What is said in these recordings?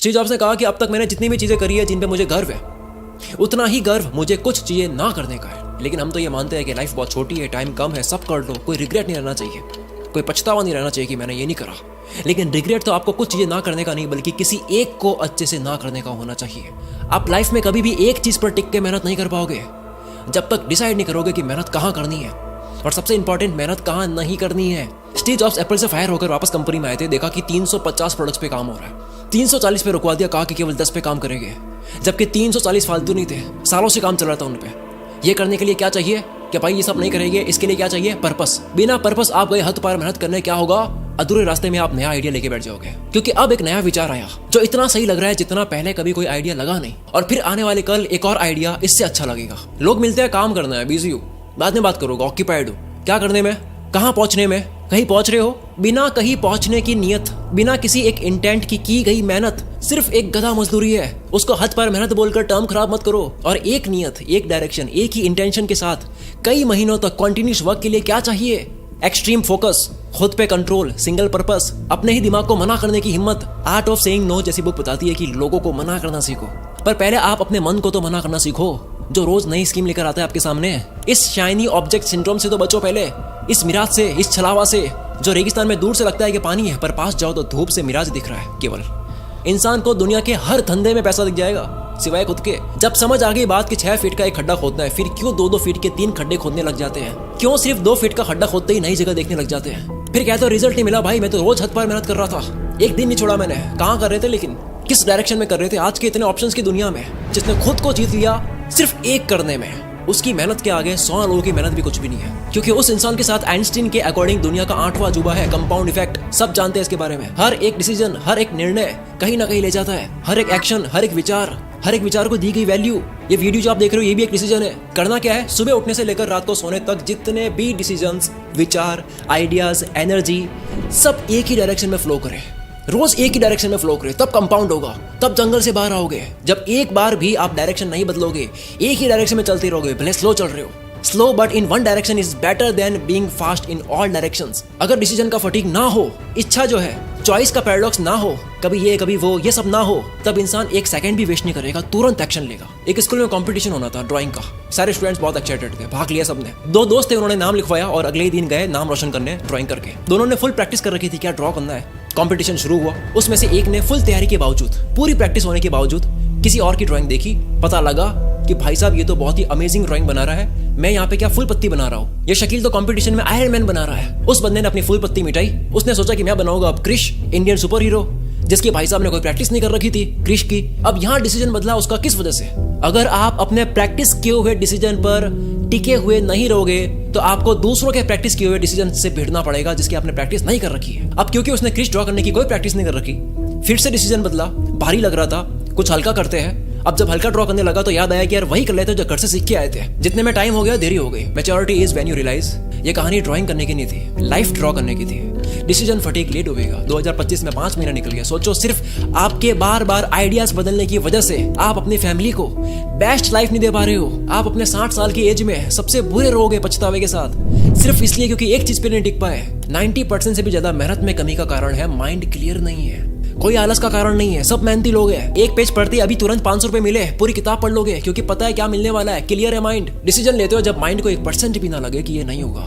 Steve jobs ने कहा कि अब तक मैंने जितनी भी चीज़ें करी है जिन पे मुझे गर्व है, उतना ही गर्व मुझे कुछ चीज़ें ना करने का है। लेकिन हम तो ये मानते हैं कि लाइफ बहुत छोटी है, टाइम कम है, सब कर लो, कोई रिग्रेट नहीं रहना चाहिए, कोई पछतावा नहीं रहना चाहिए कि मैंने ये नहीं करा। लेकिन रिग्रेट तो आपको कुछ चीज़ें ना करने का नहीं, बल्कि किसी एक को अच्छे से ना करने का होना चाहिए। आप लाइफ में कभी भी एक चीज़ पर टिक के मेहनत नहीं कर पाओगे जब तक डिसाइड नहीं करोगे कि मेहनत कहाँ करनी है, और सबसे इंपॉर्टेंट मेहनत कहाँ नहीं करनी है। स्टीव जॉब्स एप्पल से फायर होकर वापस कंपनी में आए थे, देखा कि 350 प्रोडक्ट्स पे काम हो रहा है, 340 पे रुकवा दिया, कहा कि केवल 10 पे काम करेंगे, जबकि 340 फालतू नहीं थे, सालों से काम चल रहा था उन पे। ये करने के लिए क्या चाहिए कि भाई ये सब नहीं करेंगे, इसके लिए क्या चाहिए? पर्पस। बिना पर्पस आप गए हद पार मेहनत करने, क्या होगा? अधूरे रास्ते में आप नया आइडिया लेके बैठ जाओगे, क्योंकि अब एक नया विचार आया जो इतना सही लग रहा है जितना पहले कभी कोई आइडिया लगा नहीं, और फिर आने वाले कल एक और आइडिया इससे अच्छा लगेगा। लोग मिलते हैं, काम करना है, बिजी हूँ, बाद में बात करोगे, ऑक्यूपाइड हूँ, क्या करने में, कहाँ पहुंचने में, कहीं पहुंच रहे हो, बिना कहीं पहुंचने की नियत, बिना किसी एक इंटेंट की गई मेहनत, सिर्फ एक गधा मजदूरी है। उसको हद पर मेहनत बोलकर टर्म खराब मत करो। और एक नियत, एक डायरेक्शन, एक ही इंटेंशन के साथ कई महीनों तक कॉन्टिन्यूस वर्क के लिए क्या चाहिए? एक्सट्रीम फोकस, खुद पे कंट्रोल, सिंगल पर्पस, अपने ही दिमाग को मना करने की हिम्मत। आर्ट ऑफ सेइंग नो जैसी बुक बताती है कि लोगों को मना करना सीखो, पर पहले आप अपने मन को तो मना करना सीखो, जो रोज नई स्कीम लेकर आता है आपके सामने। इस शाइनी ऑब्जेक्ट सिंड्रोम से तो बचो पहले, इस मिराज से, इस छलावा से, जो रेगिस्तान में दूर से लगता है कि पानी है, पर पास जाओ तो धूप से मिराज दिख रहा है केवल। इंसान को दुनिया के हर धंधे में पैसा दिख जाएगा सिवाय खुद के। जब समझ आ गई बात कि 6 फीट का एक खड्डा खोदना है, फिर क्यों 2-2 फीट के 3 खड्डे खोदने लग जाते हैं? क्यों सिर्फ 2 फीट का खड्डा खोदते ही नई जगह देखने लग जाते हैं? फिर कहते हो रिजल्ट नहीं मिला। भाई मैं तो रोज हद पार मेहनत कर रहा था, एक दिन नहीं छोड़ा मैंने। कहाँ कर रहे थे, लेकिन किस डायरेक्शन में कर रहे थे? आज के इतने ऑप्शंस की दुनिया में जिसने खुद को जीत लिया सिर्फ एक करने में, उसकी मेहनत के आगे 100 लोगों की मेहनत भी कुछ भी नहीं है। क्योंकि उस इंसान के साथ आइंस्टीन के अकॉर्डिंग दुनिया का 8वां अजूबा है कंपाउंड इफेक्ट। सब जानते हैं इसके बारे में। हर एक डिसीजन, हर एक निर्णय कहीं ना कहीं ले जाता है। हर एक एक्शन, हर एक विचार को दी गई वैल्यू। ये वीडियो जो आप देख रहे हो ये भी एक डिसीजन है। करना क्या है? सुबह उठने से लेकर रात को सोने तक जितने भी डिसीजंस, विचार, आइडियाज, एनर्जी, सब एक ही डायरेक्शन में फ्लो करें। रोज एक ही डायरेक्शन में फ्लो करें, तब कंपाउंड होगा, तब जंगल से बाहर आओगे। जब एक बार भी आप डायरेक्शन नहीं बदलोगे, एक ही डायरेक्शन में चलते रहोगे, भले स्लो चल रहे हो, slow but in one direction is better than being fast in all directions. अगर डिसीजन का फटीग ना हो, इच्छा जो है, चॉइस का पैराडॉक्स ना हो, कभी ये कभी वो, ये सब ना हो, तब इंसान एक सेकंड भी वेस्ट नहीं करेगा, तुरंत एक्शन लेगा। एक स्कूल में कंपटीशन होना था ड्राइंग का, सारे स्टूडेंट्स बहुत एक्साइटेड थे, भाग लिया सबने। 2 दोस्त थे, उन्होंने नाम लिखवाया और अगले ही दिन गए नाम रोशन करने ड्राइंग करके। दोनों ने फुल प्रैक्टिस कर रखी थी क्या ड्रॉ करना है। कंपटीशन शुरू हुआ, उसमें से एक ने फुल तैयारी के बावजूद, पूरी प्रैक्टिस होने के बावजूद किसी और की ड्राइंग देखी, पता लगा कि भाई साहब ये तो बहुत ही अमेजिंग ड्राइंग बना रहा है, मैं यहाँ पे क्या फुल पत्ती बना रहा हूँ, ये शकील तो कंपटीशन में आयरन मैन बना रहा है। उस बंदे ने अपनी फुल पत्ती मिटाई, उसने सोचा कि मैं बनाऊंगा अब क्रिश, इंडियन सुपर हीरो, जिसके भाई साहब ने कोई प्रैक्टिस नहीं कर रखी थी क्रिश की। अब यहाँ डिसीजन बदला उसका किस वजह से? अगर आप अपने प्रैक्टिस किए हुए डिसीजन पर टिके हुए नहीं रहोगे तो आपको दूसरों के प्रैक्टिस किए हुए डिसीजन से भिड़ना पड़ेगा जिसकी आपने प्रैक्टिस नहीं कर रखी है। अब क्योंकि उसने क्रिश ड्रॉ करने की कोई प्रैक्टिस नहीं कर रखी, फिर से डिसीजन बदला, भारी लग रहा था, कुछ हल्का करते हैं। अब जब हल्का ड्रॉ करने लगा तो याद आया कि यार वही कर लेते जो घर से सीख के आए थे। जितने में टाइम हो गया देरी हो गई। Maturity is when you realize ये कहानी ड्राइंग करने की नहीं थी, लाइफ ड्रॉ करने की थी। डिसीजन फटीग लेट होगा। 2025 में 5 महीना निकल गया। सोचो सिर्फ आपके बार बार आइडियाज बदलने की वजह से आप अपनी फैमिली को बेस्ट लाइफ नहीं दे पा रहे हो। आप अपने 60 साल की एज में सबसे बुरे रहोगे पछतावे के साथ, सिर्फ इसलिए क्योंकि एक चीज पे नहीं टिक पाए। 90% से भी ज्यादा मेहनत में कमी का कारण है माइंड क्लियर नहीं है। कोई आलस का कारण नहीं है, सब मेहनती लोग हैं। एक पेज पढ़ते अभी तुरंत 500 रुपए मिले, पूरी किताब पढ़ लोगे क्योंकि पता है क्या मिलने वाला है, क्लियर है माइंड। डिसीजन लेते हो जब माइंड को 1% भी ना लगे कि ये नहीं होगा,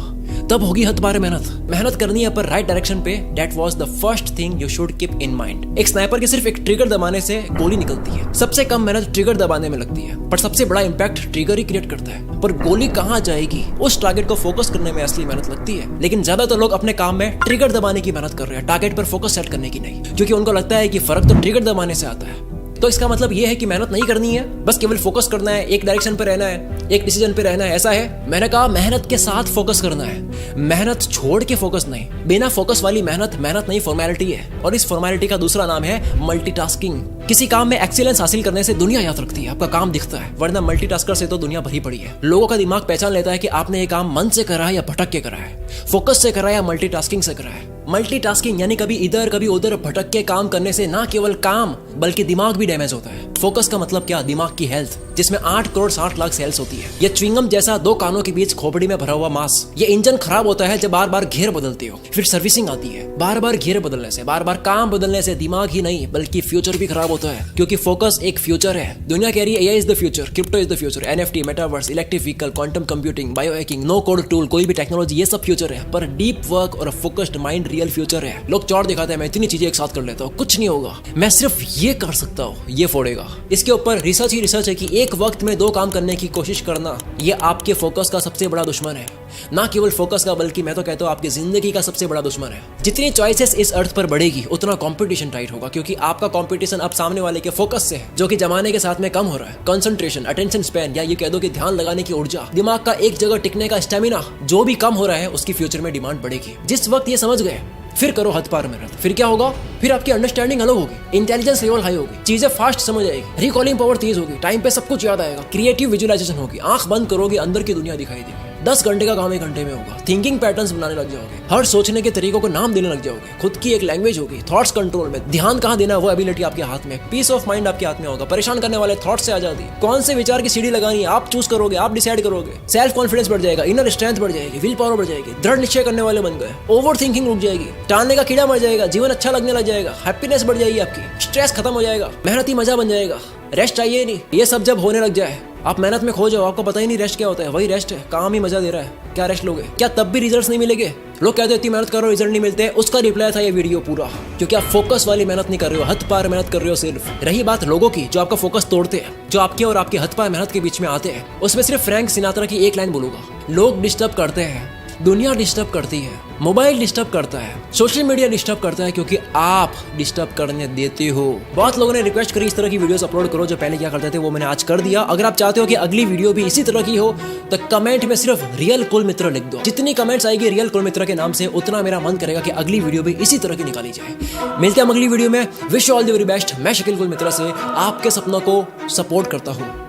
तब होगी हद पार मेहनत करनी है पर राइट डायरेक्शन पे। That was the first thing you should keep in mind. एक स्नाइपर के सिर्फ एक ट्रिगर दबाने से गोली निकलती है। सबसे कम मेहनत ट्रिगर दबाने में लगती है, पर सबसे बड़ा इंपैक्ट ट्रिगर ही क्रिएट करता है। पर गोली कहाँ जाएगी, उस टारगेट को फोकस करने में असली मेहनत लगती है। लेकिन ज्यादातर लोग अपने काम में ट्रिगर दबाने की मेहनत कर रहे हैं, टारगेट पर फोकस सेट करने की नहीं, क्योंकि उनको लगता है कि फर्क तो ट्रिगर दबाने से आता है। तो इसका मतलब ये है कि मेहनत नहीं करनी है, बस केवल फोकस करना है, एक डायरेक्शन पे रहना है, एक डिसीजन पे रहना है, ऐसा है। मैंने कहा मेहनत के साथ फोकस करना है, मेहनत छोड़ के फोकस नहीं। बिना फोकस वाली मेहनत नहीं, फॉर्मेलिटी है। और इस फॉर्मेलिटी का दूसरा नाम है मल्टीटास्किंग। किसी काम में एक्सीलेंस हासिल करने से दुनिया याद रखती है, आपका काम दिखता है, वरना मल्टीटास्कर से तो दुनिया भरी पड़ी है। लोगों का दिमाग पहचान लेता है कि आपने ये काम मन से करा है या भटक के करा है, फोकस से करा है या मल्टीटास्किंग से करा है। मल्टीटास्किंग यानी कभी इधर कभी उधर भटक के काम करने से ना केवल काम बल्कि दिमाग भी डैमेज होता है। फोकस का मतलब क्या? दिमाग की हेल्थ, जिसमें 8 करोड़ 60 लाख सेल्स होती है। ये च्युइंगम जैसा 2 कानों के बीच खोपड़ी में भरा हुआ मांस। ये इंजन खराब होता है जब बार बार गियर बदलते हो। फिर सर्विसिंग आती है। बार बार गियर बदलने से, बार बार काम बदलने से दिमाग ही नहीं बल्कि फ्यूचर भी खराब होता है, क्योंकि फोकस एक फ्यूचर है। दुनिया कह रही है AI is the future, crypto is the future, NFT, metaverse, electric vehicle, quantum computing, bio hacking, no code tool, कोई भी टेक्नोलॉजी, ये सब फ्यूचर है। पर डीप वर्क और फोकस्ड माइंड रियल फ्यूचर है। लोग चौड़ दिखाते हैं, मैं इतनी चीजें एक साथ कर लेता हूँ, कुछ नहीं होगा, मैं सिर्फ ये कर सकता हूँ, ये फोड़ेगा। इसके ऊपर रिसर्च ही रिसर्च है कि एक वक्त में 2 काम करने की कोशिश करना ये आपके फोकस का सबसे बड़ा दुश्मन है। ना केवल फोकस का बल्कि मैं तो कहता हूँ आपकी जिंदगी का सबसे बड़ा दुश्मन है। जितनी चॉइसेस इस अर्थ पर बढ़ेगी उतना कंपटीशन टाइट होगा, क्योंकि आपका कंपटीशन अब सामने वाले के फोकस से है, जो कि जमाने के साथ में कम हो रहा है। कंसंट्रेशन, अटेंशन स्पैन, या ये कह दो कि ध्यान लगाने की ऊर्जा, दिमाग का एक जगह टिकने का स्टेमिना जो भी कम हो रहा है उसकी फ्यूचर में डिमांड बढ़ेगी। जिस वक्त ये समझ गए फिर करो हद पार मेहनत। फिर क्या होगा? फिर आपकी अंडरस्टैंडिंग अलग होगी, इंटेलिजेंस लेवल हाई होगी, चीजें फास्ट समझ आएगी, रिकॉलिंग पावर तेज होगी, टाइम पे सब कुछ याद आएगा, क्रिएटिव विजुअलाइजेशन होगी, आंख बंद करोगे अंदर की दुनिया दिखाई देगी। 10 घंटे का काम 1 घंटे में होगा। थिंकिंग पैटर्न्स बनाने लग जाओगे, हर सोचने के तरीकों को नाम देने लग जाओगे, खुद की एक लैंग्वेज होगी, थॉट्स कंट्रोल में, ध्यान कहाँ देना है वो एबिलिटी आपके हाथ में, पीस ऑफ माइंड आपके हाथ में होगा, परेशान करने वाले थॉट्स से आजादी, कौन से विचार की सीढ़ी लगानी है आप चूज करोगे, आप डिसाइड करोगे, सेल्फ कॉन्फिडेंस बढ़ जाएगा, इनर स्ट्रेंथ बढ़ जाएगी, विल पावर बढ़ जाएगी, दृढ़ निश्चय करने वाले बन गए, ओवर थिंकिंग रुक जाएगी, टालने का कीड़ा मर जाएगा, जीवन अच्छा लगने लग जाएगा, हैप्पीनेस बढ़ जाएगी आपकी, स्ट्रेस खत्म हो जाएगा, मेहनती मजा बन जाएगा, रेस्ट चाहिए नहीं। ये सब जब होने लग जाए आप मेहनत में खो जाओ, आपको पता ही नहीं रेस्ट क्या होता है, वही रेस्ट है, काम ही मजा दे रहा है, क्या रेस्ट लोगे? क्या तब भी रिजल्ट्स नहीं मिलेंगे? लोग कहते हैं इतनी मेहनत करो रिजल्ट नहीं मिलते, उसका रिप्लाई था ये वीडियो पूरा, क्योंकि आप फोकस वाली मेहनत नहीं कर रहे हो, हद पार मेहनत कर रहे हो सिर्फ। रही बात लोगों की जो आपका फोकस तोड़ते हैं, जो आपके और आपके हद पार मेहनत के बीच में आते हैं, उसमें सिर्फ फ्रैंक सिनात्रा की एक लाइन बोलूंगा, लोग डिस्टर्ब करते हैं, दुनिया डिस्टर्ब करती है, मोबाइल डिस्टर्ब करता है, सोशल मीडिया डिस्टर्ब करता है, क्योंकि आप डिस्टर्ब करने देते हो। बहुत लोगों ने रिक्वेस्ट करी इस तरह की वीडियोस अपलोड करो, जो पहले क्या करते थे वो मैंने आज कर दिया। अगर आप चाहते हो कि अगली वीडियो भी इसी तरह की हो तो कमेंट में सिर्फ रियल कुल मित्र लिख दो। जितनी कमेंट्स आएगी रियल कुल मित्र के नाम से उतना मेरा मन करेगा कि अगली वीडियो भी इसी तरह की निकाली जाए। मिलते हैं अगली वीडियो में। Wish all the very best. मैं शकील कुल मित्र से आपके सपनों को सपोर्ट करता हूँ।